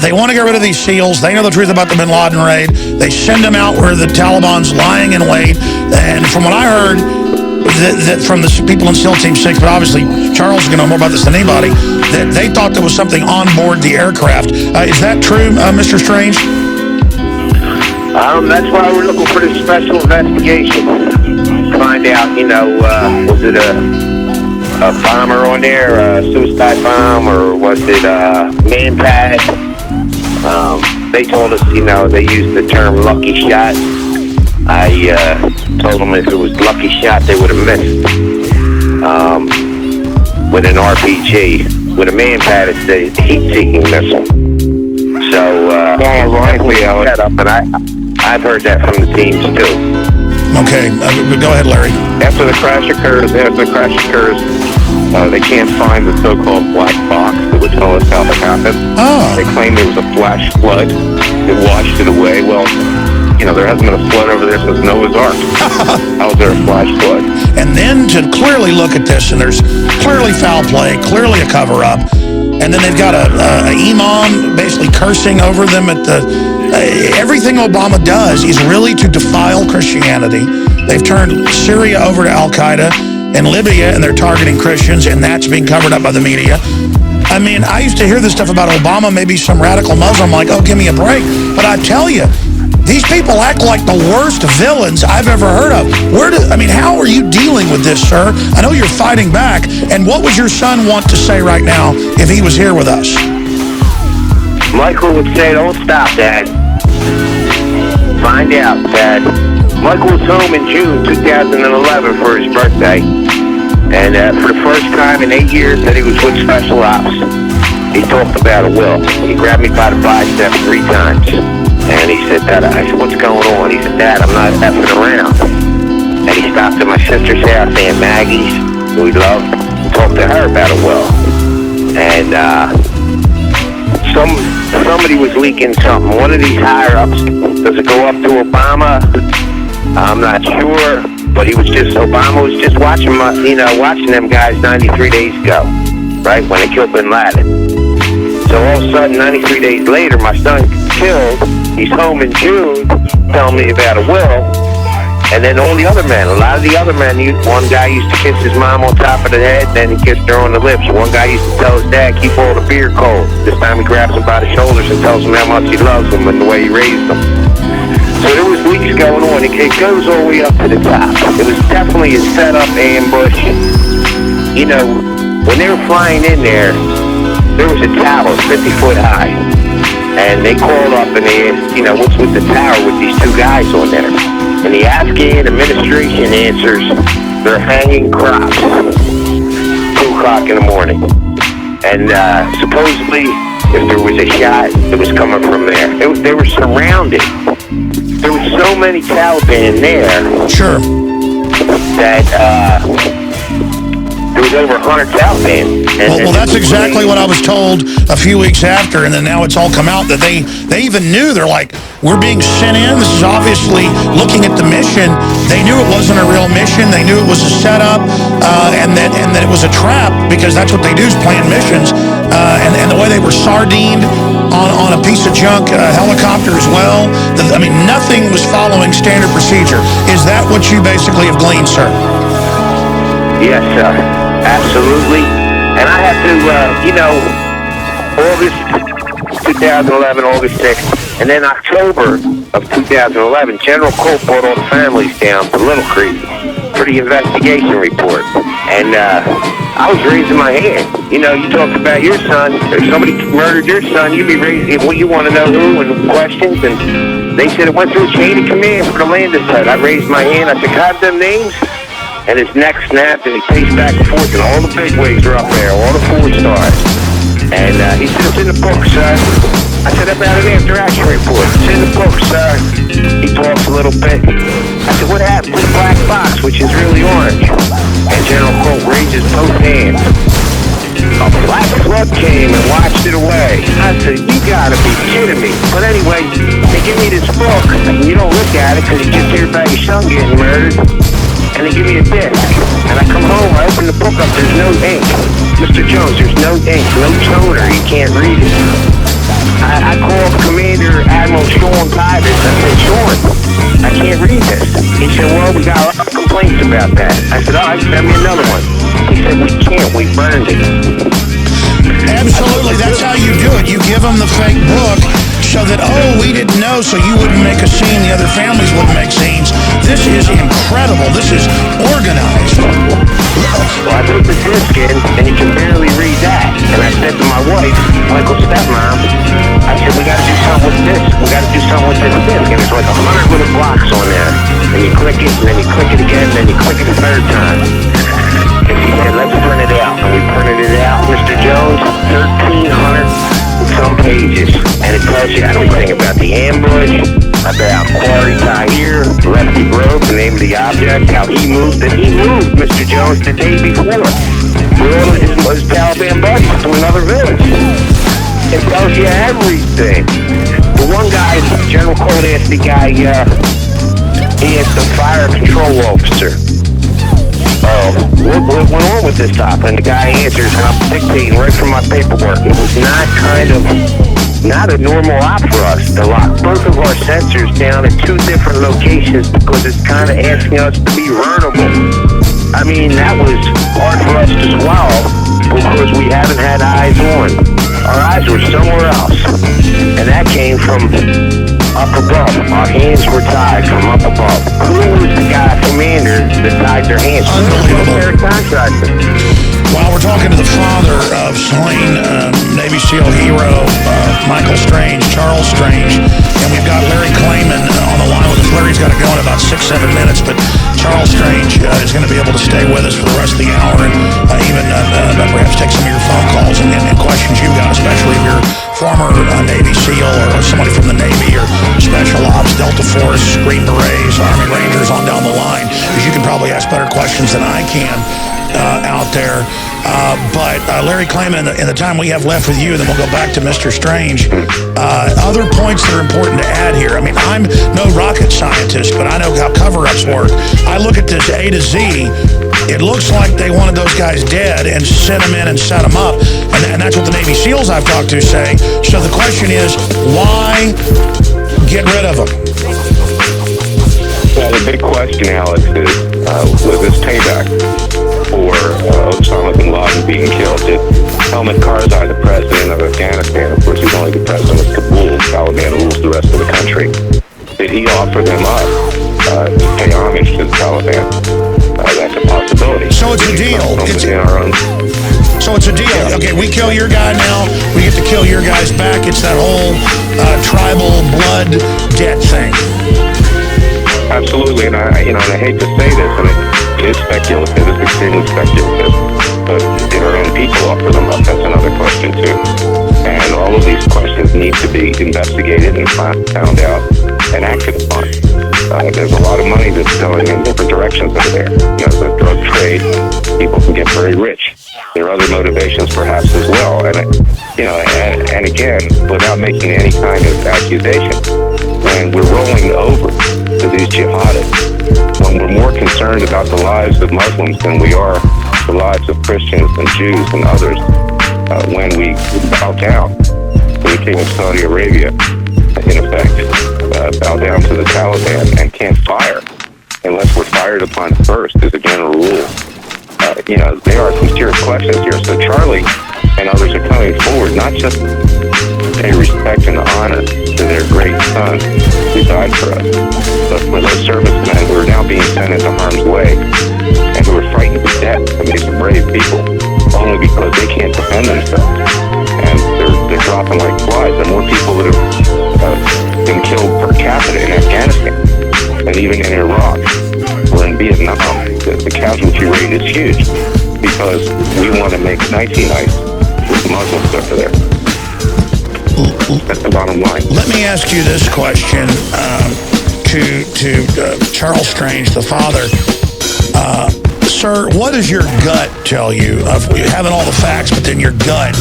They want to get rid of these SEALs. They know the truth about the bin Laden raid. They send them out where the Taliban's lying in wait. And from what I heard, that from the people in SEAL Team 6, but obviously Charles is going to know more about this than anybody, that they thought there was something on board the aircraft. Is that true, Mr. Strange? That's why we're looking for the special investigation. Find out, was it a bomber on there, a suicide bomb, or was it a man pad? They told us, they used the term lucky shot. I told them if it was lucky shot, they would have missed. With an RPG. With a man pad, it's a heat-seeking missile. So, ironically, I was set up, and I've heard that from the teams, too. Okay, go ahead, Larry. After the crash occurs, they can't find the so-called black box that would tell us how it happened. Oh. They claim there was a flash flood that washed it away. Well, there hasn't been a flood over there since Noah's Ark. How was there a flash flood? And then to clearly look at this, and there's clearly foul play, clearly a cover-up, and then they've got a imam basically cursing over them at the... everything Obama does is really to defile Christianity. They've turned Syria over to Al-Qaeda and Libya, and they're targeting Christians, and that's being covered up by the media. I mean, I used to hear this stuff about Obama, maybe some radical Muslim, like, oh, give me a break. But I tell you, these people act like the worst villains I've ever heard of. How are you dealing with this, sir? I know you're fighting back. And what would your son want to say right now if he was here with us? Michael would say, don't stop, Dad. Find out, Dad. Michael was home in June 2011 for his birthday. And for the first time in 8 years that he was with Special Ops, he talked about a will. He grabbed me by the bicep 3 times. And he said, Dad, I said, what's going on? He said, Dad, I'm not effing around. And he stopped at my sister's house, Aunt Maggie's, who we love, and talked to her about a will. And somebody was leaking something. One of these higher-ups, does it go up to Obama? I'm not sure. But Obama was just watching them guys 93 days ago, right, when they killed bin Laden. So all of a sudden, 93 days later, my son killed. He's home in June, telling me about a will. And then all the other men, a lot of the other men, one guy used to kiss his mom on top of the head, then he kissed her on the lips. One guy used to tell his dad, keep all the beer cold. This time he grabs him by the shoulders and tells him how much he loves him and the way he raised him. So there was leaks going on. It goes all the way up to the top. It was definitely a setup ambush. When they were flying in there was a tower 50 foot high. And they called up and they asked, what's with the tower with these 2 guys on there? And the Afghan administration answers, they're hanging crops. 2 o'clock in the morning. And supposedly, if there was a shot, it was coming from there. They were surrounded. There were so many Taliban there. Sure. That there was over 100 Taliban. Well, that's exactly what I was told a few weeks after, and then now it's all come out that they even knew. They're like, we're being sent in. This is obviously looking at the mission. They knew it wasn't a real mission. They knew it was a setup, and that it was a trap, because that's what they do, is plan missions. And the way they were sardined on a piece of junk helicopter as well. Nothing was following standard procedure. Is that what you basically have gleaned, sir? Yes, sir. Absolutely. And I have to, August 2011, August 6th, and then October of 2011, General Colt brought all the families down to Little Creek for the investigation report. And I was raising my hand. You talked about your son. If somebody murdered your son, you'd be raising, you want to know who and questions. And they said it went through a chain of command for the Landis hut. I raised my hand. I said, have them names? And his neck snapped, and he paced back and forth, and all the big wigs are up there, all the 4 stars. And he said, it's in the book, sir. I said, about an after-action report. It's in the book, sir. He talks a little bit. I said, what happened to the black box, which is really orange? And General Colt raises both hands. A black flood came and washed it away. I said, you gotta be kidding me. But anyway, they give me this book, and you don't look at it because you just hear about your son getting murdered. And they give me a disc. And I come home, I open the book up, there's no ink. Mr. Jones, there's no ink, no toner, you can't read it. I General Sean Pivot. I said, Sean, I can't read this. He said, well, we got a lot of complaints about that. I said, all right, send me another one. He said, we can't, we burned it. Absolutely, that's how you do it. You give them the fake book so that, oh, we didn't know, so you wouldn't make a scene, the other families wouldn't make scenes. This is incredible. This is organized. Well, I put the disc in, and you can barely read that. And I said to my wife, Michael's stepmom, I said, we got to do something with this. We got to do something with this disc. And it's like 100 little blocks on there. And you click it, and then you click it again, and then you click it a third time. And she said, let's print it out. And we printed it out, Mr. Jones, 1,300 and some pages. And it tells you everything about the ambush, about Quarry Tahir, Lefty Grove, the name of the object, how he moved. And he moved, Mr. Jones, the day before. With all of his Taliban buddies to another village. It tells you everything. The one guy, General Cole asked the guy, he asked the fire control officer, what went on with this top? And the guy answers, and I'm dictating right from my paperwork. It was not a normal op for us to lock both of our sensors down at two different locations because it's kind of asking us to be vulnerable. I mean, that was hard for us to swallow because we haven't had eyes on. Our eyes were somewhere else. And that came from up above. Our hands were tied from up above. Who was the guy, commander, that tied their hands? Unbelievable. Contractor. Well, we're talking to the father of slain Navy SEAL hero Michael Strange, Charles Strange, and we've got Larry Klayman on the line with us. Larry's got to go in about 6-7 minutes, but Charles Strange is going to be able to stay with us for the rest of the hour and even perhaps take some of your phone calls and questions you've got, especially if you're former Navy SEAL or somebody from the Navy or Special Ops, Delta Force, Green Berets, Army Rangers on down the line, because you can probably ask better questions than I can out there. But Larry Klayman, in the time we have left with you, then we'll go back to Mr. Strange. Other points that are important to add here. I mean, I'm no rocket scientist, but I know how cover-ups work. I look at this A to Z. It looks like they wanted those guys dead and sent them in and set them up. And that's what the Navy SEALs I've talked to say. So the question is, why get rid of them? Well, the big question, Alex, is was this payback for Osama bin Laden being killed? Did Helmut Karzai, the president of Afghanistan, of course he's only the president of Kabul, Taliban rules the rest of the country, did he offer them up to pay homage to the Taliban? That's a possibility. So it's a deal. So it's a deal. Okay, we kill your guy now, we get to kill your guys back. It's that whole tribal blood debt thing. Absolutely, and I hate to say this, and it is speculative, it's extremely speculative, but did our own people offer them up? That's another question too. And all of these questions need to be investigated and found out and acted upon. There's a lot of money that's going in different directions over there. The drug trade, people can get very rich. There are other motivations perhaps as well, and again, without making any kind of accusation, when we're rolling over to these jihadists, when we're more concerned about the lives of Muslims than we are the lives of Christians and Jews and others, when we bow down to the King of Saudi Arabia, in effect, bow down to the Taliban and can't fire unless we're fired upon first as a general rule. There are some serious questions here. So Charlie and others are coming forward, not just to pay respect and honor to their great son who died for us, but for those servicemen who are now being sent into harm's way and who are frightened to death. I mean, these are brave people, only because they can't defend themselves. And they're dropping like flies. There are more people that have been killed per capita in Afghanistan and even in Iraq or in Vietnam. The casualty rate is huge because we want to make nighty nice with the Muslims over there. That's the bottom line. Let me ask you this question to Charles Strange, the father. Sir, what does your gut tell you of having all the facts, but then your gut?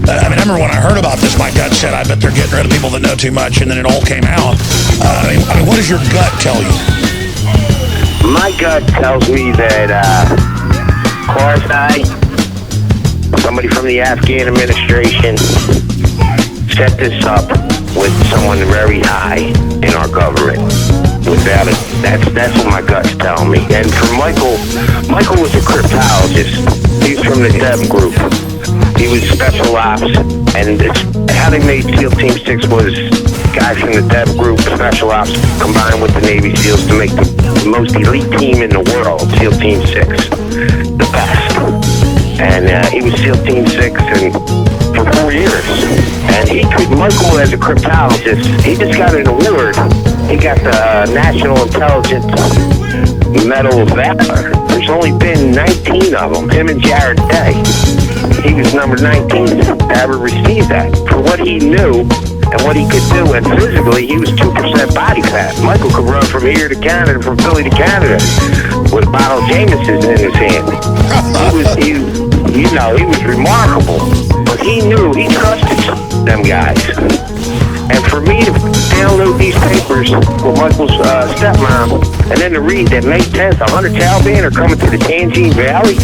I remember when I heard about this, my gut said, I bet they're getting rid of people that know too much, and then it all came out. What does your gut tell you? My gut tells me that Karzai, somebody from the Afghan administration, set this up with someone very high in our government. Without it, that's what my gut's telling me. And for Michael was a cryptologist. He's from the Dev group. He was special ops, and how they made SEAL Team 6 was guys from the Dev group, special ops, combined with the Navy SEALs to make the most elite team in the world, SEAL Team 6, the best. And he was SEAL Team 6 for 4 years. And Michael, as a cryptologist, he just got an award. He got the National Intelligence Medal of Valor. There's only been 19 of them, him and Jared Day. He was number 19 to ever receive that for what he knew and what he could do. And physically, he was 2% body fat. Michael could run from here to Canada, from Philly to Canada, with a bottle of Jameson in his hand. He was remarkable. But he knew, he trusted them guys. And for me to download these papers with Michael's stepmom, and then to read that May 10th, 100 Taliban are coming to the Tangine Valley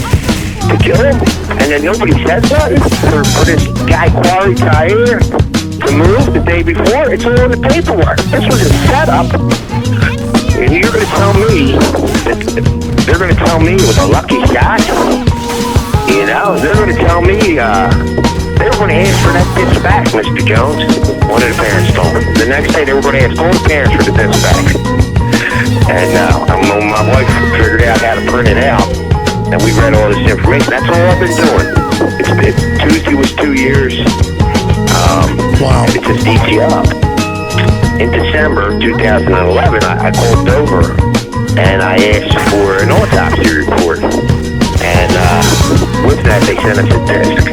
to kill him, and then nobody said nothing for this guy, Quarry Tahir, to move the day before, it's all in the paperwork. This was a setup. And you're going to tell me that they're going to tell me it was a lucky shot? You know, they're going to tell me they were going to ask for that disc back, Mr. Jones. One of the parents told me. The next day, they were going to ask all the parents for the disc back. And my wife figured out how to print it out, and we read all this information. That's all I've been doing. Tuesday was 2 years. Wow. It just eats you up. In December 2011, I called Dover, and I asked for an autopsy report. And with that, they sent us a disc.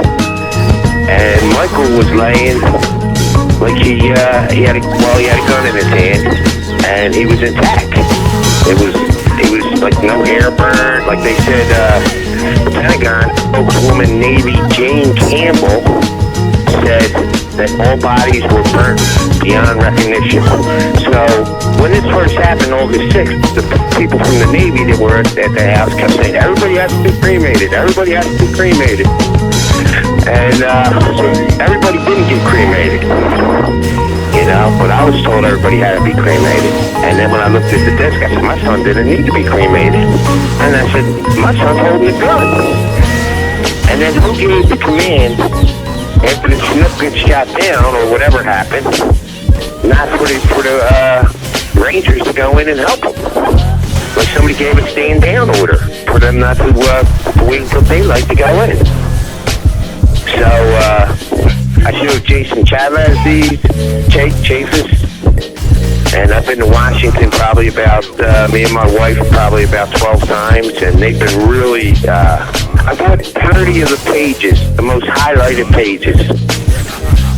And Michael was laying like he had a gun in his hand, and he was intact. It was like no hair burned. Like they said, the Pentagon spokeswoman Navy Jane Campbell said that all bodies were burnt beyond recognition. So when this first happened, August 6th, the people from the Navy that were at the house kept saying, everybody has to be cremated, everybody has to be cremated. And everybody didn't get cremated, you know, but I was told everybody had to be cremated. And then when I looked at the disc, I said, my son didn't need to be cremated. And I said, my son's holding a gun. And then who gave the command after the Chinook gets shot down or whatever happened, not for the Rangers to go in and help them? Like somebody gave a stand down order for them not to wait until daylight to go in. So I showed Jason Chavez these, Chafis, and I've been to Washington probably about, me and my wife probably about 12 times, and they've been really, I've got 30 of the pages, the most highlighted pages,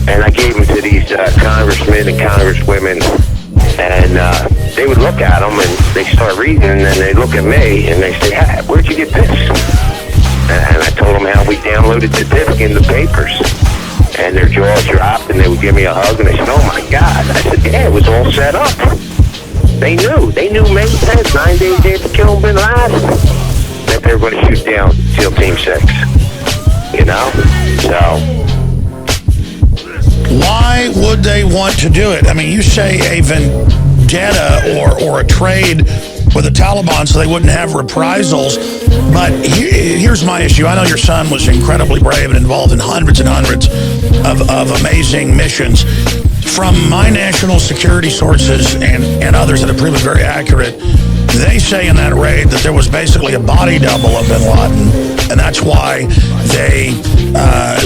and I gave them to these congressmen and congresswomen, and they would look at them, and they start reading, and then they look at me, and they say, hey, where'd you get this? And I told them how we downloaded the disc in the papers. And their jaws dropped, and they would give me a hug, and they said, oh my God. I said, yeah, it was all set up. They knew May 10th, 9 days after killing Bin Laden, that they were going to shoot down SEAL Team 6. You know? So. Why would they want to do it? I mean, you say a vendetta or a trade with the Taliban so they wouldn't have reprisals. But here's my issue. I know your son was incredibly brave and involved in hundreds and hundreds of amazing missions. From my national security sources and others that have proven very accurate, they say in that raid that there was basically a body double of Bin Laden, and that's why they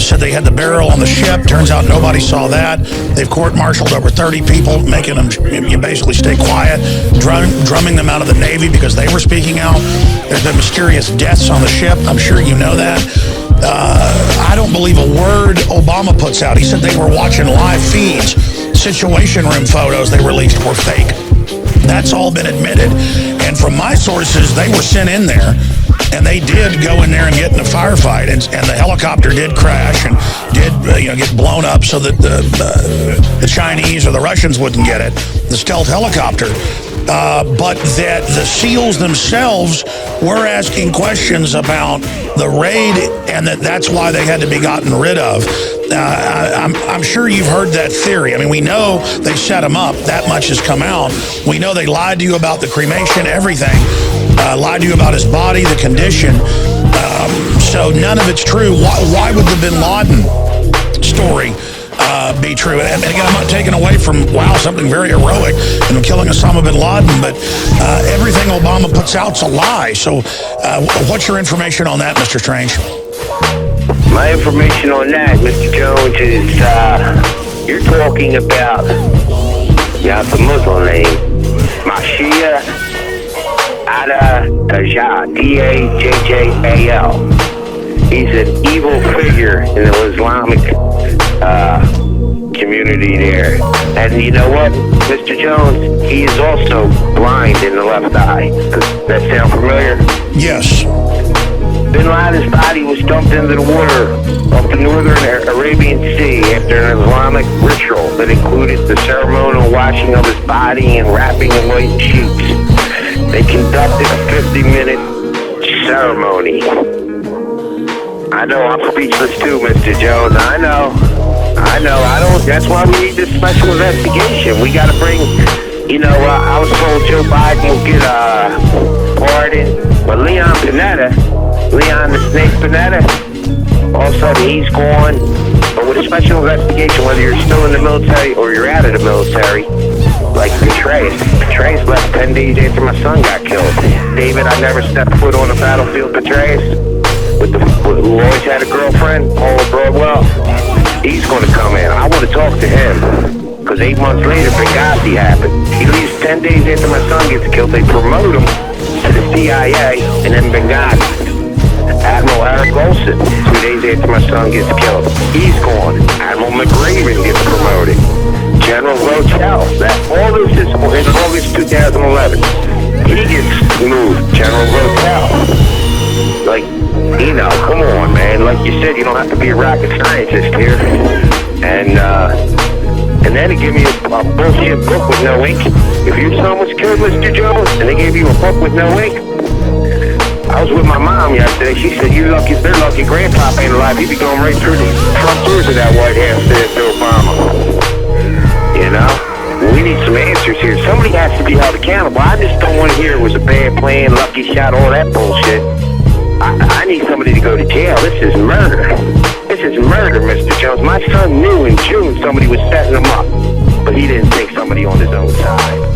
said they had the barrel on the ship. Turns out nobody saw that. They've court-martialed over 30 people, making them basically stay quiet, drumming them out of the Navy because they were speaking out. There's been mysterious deaths on the ship. I'm sure you know that. I don't believe a word Obama puts out. He said they were watching live feeds. Situation room photos they released were fake. That's all been admitted. And from my sources, they were sent in there, and they did go in there and get in a firefight, and the helicopter did crash and did get blown up so that the Chinese or the Russians wouldn't get it, the stealth helicopter. but that the SEALs themselves were asking questions about the raid, and that's why they had to be gotten rid of. I'm sure you've heard that theory. I mean, we know they set him up. That much has come out. We know they lied to you about the cremation, everything. Lied to you about his body, the condition. So none of it's true. Why would the Bin Laden story be true? And again, I'm not taking away from, wow, something very heroic in killing Osama bin Laden, but everything Obama puts out's a lie. So what's your information on that, Mr. Strange? My information on that, Mr. Jones, is you're talking about, it's a Muslim name, Mashiach Dajjal, D-A-J-J-A-L. He's an evil figure in the Islamic community there. And you know what, Mr. Jones? He is also blind in the left eye. Does that sound familiar? Yes. Bin Laden's body was dumped into the water off the northern Arabian Sea after an Islamic ritual that included the ceremonial washing of his body and wrapping in white sheets. They conducted a 50-minute ceremony. I know, I'm speechless too, Mr. Jones. I know. That's why we need this special investigation. We got to bring, I was told Joe Biden will get pardoned, but Leon the Snake Panetta, all of a sudden he's gone. But with a special investigation, whether you're still in the military or you're out of the military, like Petraeus left 10 days after my son got killed. David, I never stepped foot on the battlefield. Petraeus, who always had a girlfriend, Paula Broadwell, he's going to come in. I want to talk to him. Because 8 months later, Benghazi happened. He leaves 10 days after my son gets killed. They promote him to the CIA, and then Benghazi. Admiral Eric Olson, 2 days after my son gets killed, he's gone. Admiral McRaven gets promoted. General Rotel, all this is in August 2011. He gets moved. General Rotel. Come on, man. Like you said, you don't have to be a rocket scientist here. And then they give me a bullshit book with no ink. If your son was killed, Mr. Jones, and they gave you a book with no ink, I was with my mom yesterday. She said, they're lucky grandpapa ain't alive. He'd be going right through the front doors of that White House there to Obama. We need some answers here. Somebody has to be held accountable. I just don't want to hear it was a bad plan, lucky shot, all that bullshit. I need somebody to go to jail. This is murder. This is murder, Mr. Jones. My son knew in June somebody was setting him up, but he didn't think somebody on his own side.